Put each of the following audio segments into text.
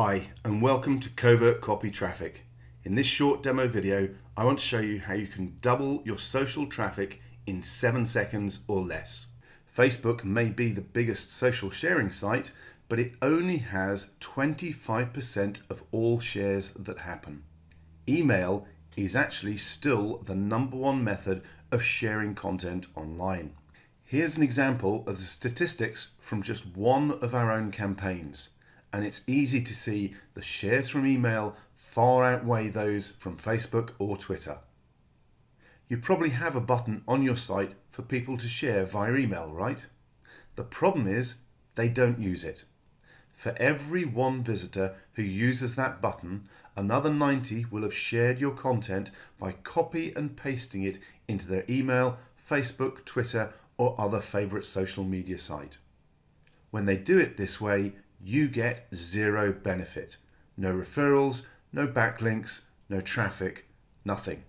Hi and welcome to Covert Copy Traffic. In this short demo video, I want to show you how you can double your social traffic in 7 seconds or less. Facebook may be the biggest social sharing site, but it only has 25% of all shares that happen. Email is actually still the #1 method of sharing content online. Here's an example of the statistics from just one of our own campaigns. And it's easy to see the shares from email far outweigh those from Facebook or Twitter. You probably have a button on your site for people to share via email, right? The problem is they don't use it. For every one visitor who uses that button, another 90 will have shared your content by copy and pasting it into their email, Facebook, Twitter, or other favorite social media site. When they do it this way, you get zero benefit. No referrals, no backlinks, no traffic, nothing.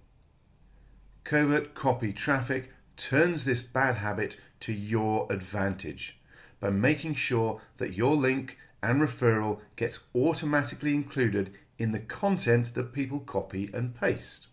Covert Copy Traffic turns this bad habit to your advantage by making sure that your link and referral gets automatically included in the content that people copy and paste.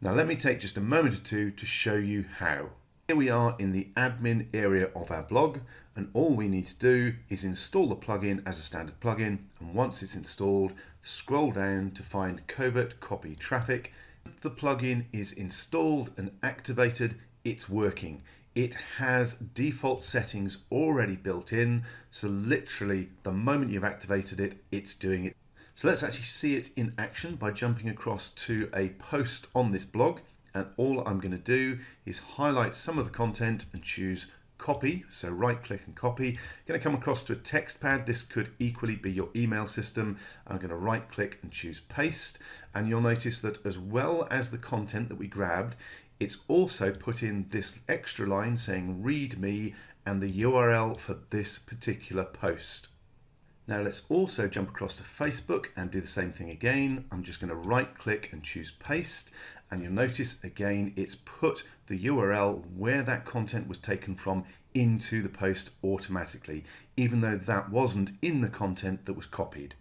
Now let me take just a moment or two to show you how. Here we are in the admin area of our blog, and all we need to do is install the plugin as a standard plugin, and once it's installed, scroll down to find Covert Copy Traffic. The plugin is installed and activated, it's working. It has default settings already built in, so literally the moment you've activated it, it's doing it. So let's actually see it in action by jumping across to a post on this blog. And all I'm going to do is highlight some of the content and choose copy. So right click and copy. Going to come across to a text pad. This could equally be your email system. I'm going to right click and choose paste. And you'll notice that as well as the content that we grabbed, it's also put in this extra line saying read me and the URL for this particular post. Now let's also jump across to Facebook and do the same thing again. I'm just going to right click and choose paste, and you'll notice again it's put the URL where that content was taken from into the post automatically, even though that wasn't in the content that was copied.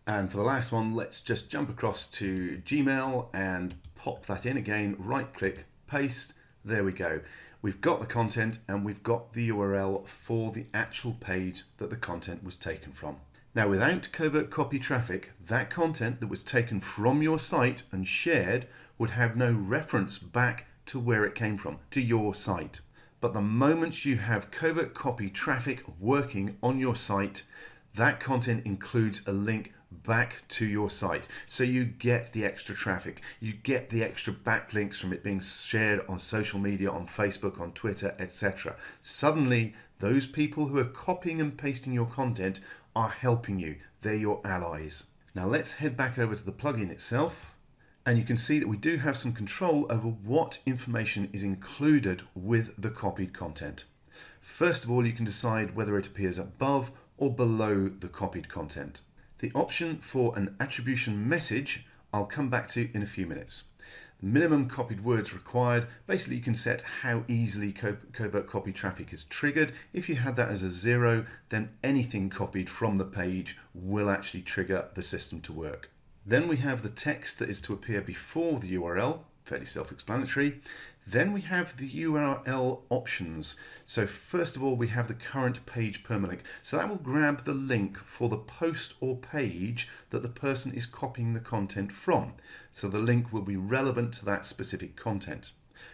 And for the last one, let's just jump across to Gmail and pop that in again, right click, paste, there we go. We've got the content and we've got the URL for the actual page that the content was taken from. Now without Covert Copy Traffic, that content that was taken from your site and shared would have no reference back to where it came from, to your site. But the moment you have Covert Copy Traffic working on your site, that content includes a link back to your site. So you get the extra traffic, you get the extra backlinks from it being shared on social media, on Facebook, on Twitter, etc. Suddenly, those people who are copying and pasting your content are helping you. They're your allies. Now let's head back over to the plugin itself. And you can see that we do have some control over what information is included with the copied content. First of all, you can decide whether it appears above or below the copied content. The option for an attribution message I'll come back to in a few minutes. The minimum copied words required, basically you can set how easily covert copy traffic is triggered. If you had that as a 0, then anything copied from the page will actually trigger the system to work. Then we have the text that is to appear before the URL, fairly self-explanatory. Then we have the URL options. So first of all, we have the current page permalink. So that will grab the link for the post or page that the person is copying the content from. So the link will be relevant to that specific content.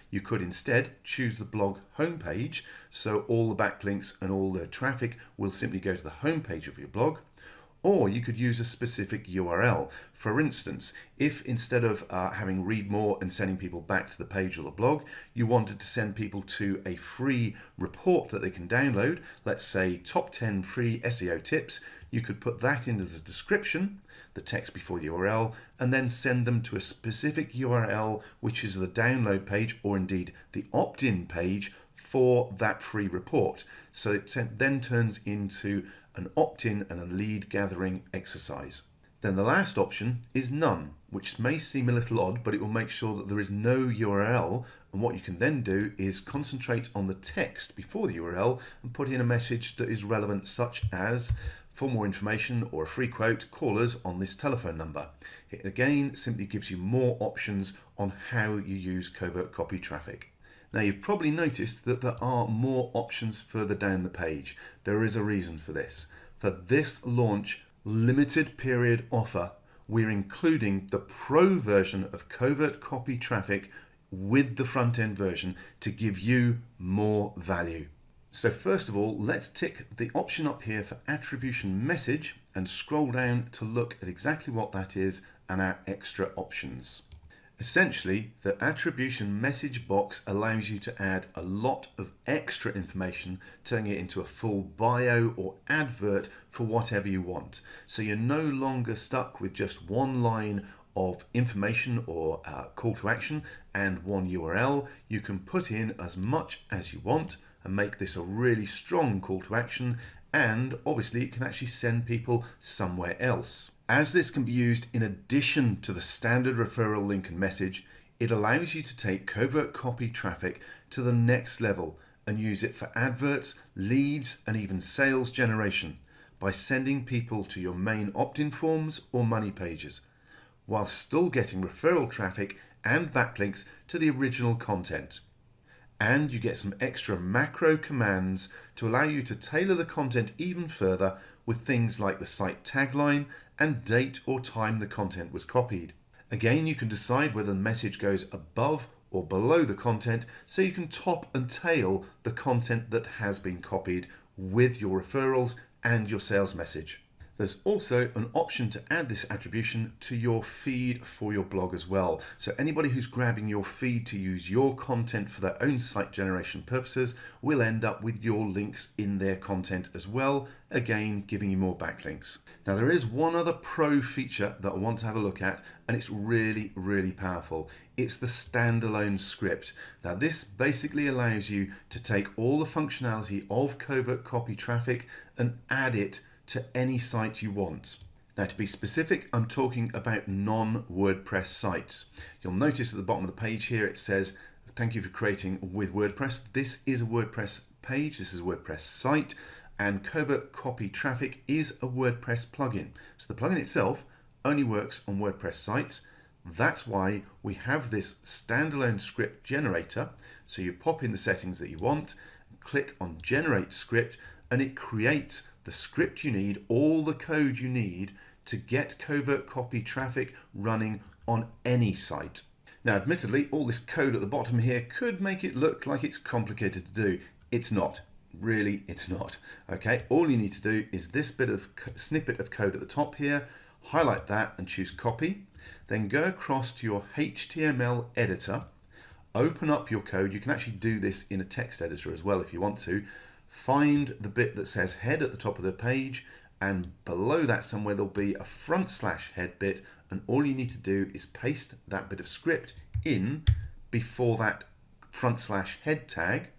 You could instead choose the blog homepage, so all the backlinks and all the traffic will simply go to the homepage of your blog. Or you could use a specific URL. For instance, if instead of having read more and sending people back to the page or the blog, you wanted to send people to a free report that they can download, let's say top 10 free SEO tips, you could put that into the description, the text before the URL, and then send them to a specific URL, which is the download page or indeed the opt-in page for that free report. So it then turns into an opt-in and a lead gathering exercise. Then the last option is none, which may seem a little odd, but it will make sure that there is no URL. And what you can then do is concentrate on the text before the URL and put in a message that is relevant, such as For more information or a free quote, call us on this telephone number. It again simply gives you more options on how you use covert copy traffic. Now, you've probably noticed that there are more options further down the page. There is a reason for this. For this launch limited period offer, we're including the pro version of covert copy traffic with the front end version to give you more value. So first of all, let's tick the option up here for attribution message and scroll down to look at exactly what that is and our extra options. Essentially, the attribution message box allows you to add a lot of extra information, turning it into a full bio or advert for whatever you want. So you're no longer stuck with just one line of information or call to action and one URL. You can put in as much as you want and make this a really strong call to action, and obviously it can actually send people somewhere else. As this can be used in addition to the standard referral link and message, it allows you to take covert copy traffic to the next level and use it for adverts, leads, and even sales generation by sending people to your main opt-in forms or money pages, while still getting referral traffic and backlinks to the original content. And you get some extra macro commands to allow you to tailor the content even further with things like the site tagline and date or time the content was copied. Again, you can decide whether the message goes above or below the content, so you can top and tail the content that has been copied with your referrals and your sales message. There's also an option to add this attribution to your feed for your blog as well. So anybody who's grabbing your feed to use your content for their own site generation purposes will end up with your links in their content as well, again giving you more backlinks. Now, there is one other pro feature that I want to have a look at, and it's really, really powerful. It's the standalone script. Now, this basically allows you to take all the functionality of covert copy traffic and add it to any site you want. Now, to be specific, I'm talking about non-WordPress sites. You'll notice at the bottom of the page here it says, thank you for creating with WordPress. This is a WordPress page, this is a WordPress site, and covert copy traffic is a WordPress plugin. So the plugin itself only works on WordPress sites. That's why we have this standalone script generator. So you pop in the settings that you want, click on generate script, and it creates the script you need, all the code you need to get covert copy traffic running on any site. Now, admittedly, all this code at the bottom here could make it look like it's complicated to do. It's not. Really, it's not. Okay, all you need to do is this bit of snippet of code at the top here, highlight that and choose copy, then go across to your HTML editor, open up your code. You can actually do this in a text editor as well if you want to. Find the bit that says head at the top of the page, and below that somewhere there'll be a /head bit, and all you need to do is paste that bit of script in before that /head tag.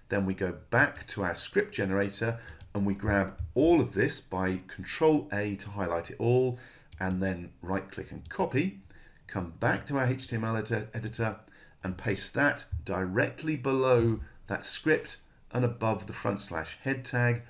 Then we go back to our script generator and we grab all of this by Control A to highlight it all, and then right click and copy, come back to our HTML editor and paste that directly below that script and above the /head tag,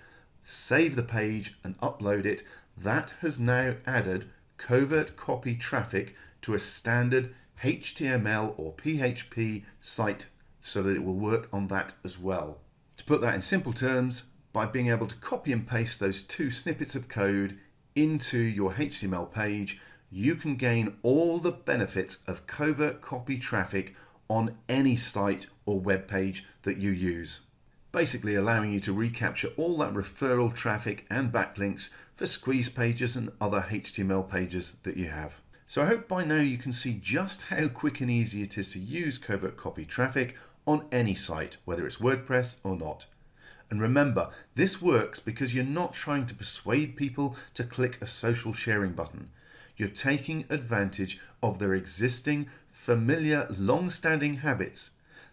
save the page and upload it. That has now added covert copy traffic to a standard HTML or PHP site so that it will work on that as well. To put that in simple terms, by being able to copy and paste those two snippets of code into your HTML page, you can gain all the benefits of covert copy traffic on any site or web page that you use, basically allowing you to recapture all that referral traffic and backlinks for squeeze pages and other HTML pages that you have. So I hope by now you can see just how quick and easy it is to use covert copy traffic on any site, whether it's WordPress or not. And remember, this works because you're not trying to persuade people to click a social sharing button. You're taking advantage of their existing, familiar, long-standing habits.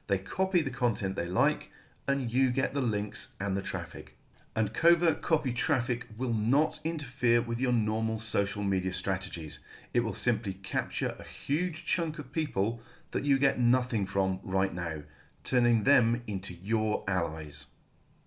They copy the content they like, and you get the links and the traffic. And covert copy traffic will not interfere with your normal social media strategies. It will simply capture a huge chunk of people that you get nothing from right now, turning them into your allies.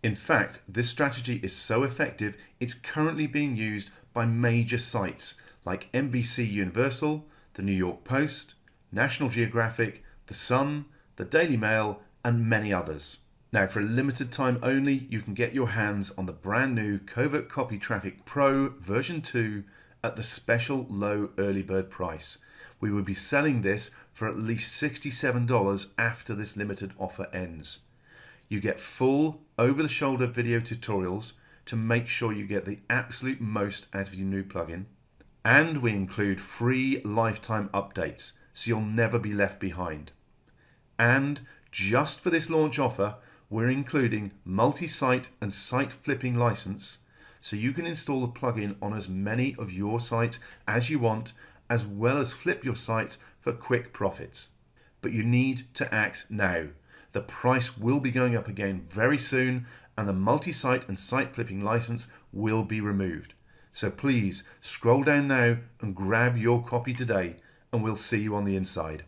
In fact, this strategy is so effective, it's currently being used by major sites like NBC Universal, the New York Post, National Geographic, The Sun, the Daily Mail, and many others. Now, for a limited time only, you can get your hands on the brand new Covert Copy Traffic Pro version 2 at the special low early bird price. We will be selling this for at least $67 after this limited offer ends. You get full over-the-shoulder video tutorials to make sure you get the absolute most out of your new plugin. And we include free lifetime updates, so you'll never be left behind. And just for this launch offer, we're including multi-site and site flipping license, so you can install the plugin on as many of your sites as you want, as well as flip your sites for quick profits. But you need to act now. The price will be going up again very soon, and the multi-site and site flipping license will be removed. So please scroll down now and grab your copy today, and we'll see you on the inside.